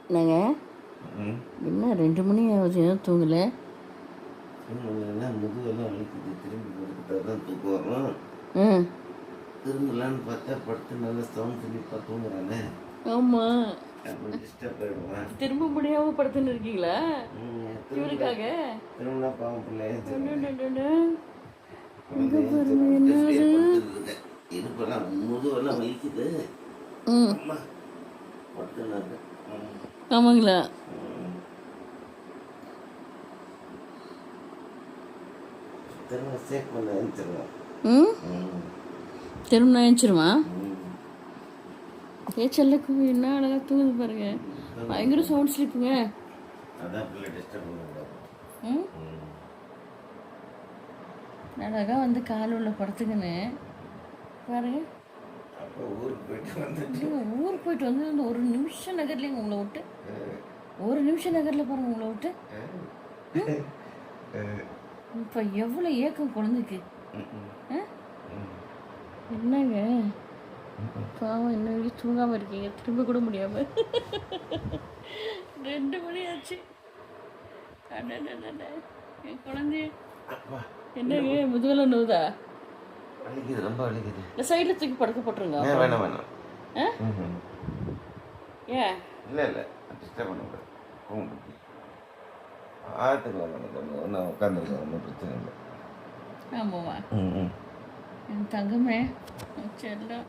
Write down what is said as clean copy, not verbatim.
என்னங்க என்ன 2 மணி ஆகுது ஏன் தூங்கலை? முதுகெல்லாம் வலிக்குது. திரும்பி படுத்துட்டா தான் தூக்கம் வரும். ம் திரும்பலான்னு பார்த்தா படுத்து நல்லா சவுண்ட் ஸ்லீப்பாக தூங்குறானே. ஆமாம். அப்புறம் டிஸ்டர்ப் ஆகிடுவேன். திரும்ப முடியாமல் படுத்துன்னு இருக்கீங்களா இவருக்காக? திரும்பினா பாவம் பிள்ளைய இருப்பெல்லாம் முதுகெல்லாம் வலிக்குது. அம்மா படுத்துனாங்க. ஆமாங்களா? திரும்ப சேக் பண்ண எழுந்துருவேன். திரும்ப நான் எழுந்துருமா? செல்லக்கு என்ன அழகாக தூங்குது பாருங்க. பயங்கர சவுண்ட் ஸ்லீப்புங்க. அதான் பிள்ளை டிஸ்டர்ப் பண்ணக்கூடாது. அழகாக வந்து கால் உள்ள படுத்துங்கன்னு பாருங்க. அப்போ ஊருக்கு போயிட்டு வந்துட்டு ஊருக்கு போயிட்டு வந்து அந்த ஒரு நிமிஷம் நகர்லைங்க உங்களை விட்டு. ஒரு நிமிஷம் நகரில் பாருங்க உங்களை விட்டு. இப்போ எவ்வளோ ஏக்கம் குழந்தைக்கு. என்னங்க பாவம் இன்ன வரைக்கும் தூங்காமல் இருக்கீங்க. திரும்ப கூட முடியாமல் 2 மணி ஆச்சு. என் குழந்தைய என்னங்க முதுகெல்லாம் நோவுதா? வலிக்குது, ரொம்ப வலிக்குது. இந்த சைடில் தூக்கி படுக்க போட்டுருங்க. வேணாம் வேணாம். ஏன் இல்லை டிஸ்டர்ப் பண்ணக்கூடாது. ஆற்றுக்கு ஒன்றும் உட்காந்துருக்கேன், ஒன்றும் பிரச்சனை இல்லை. ஆமாம்மா என் தங்கமே செல்லம்.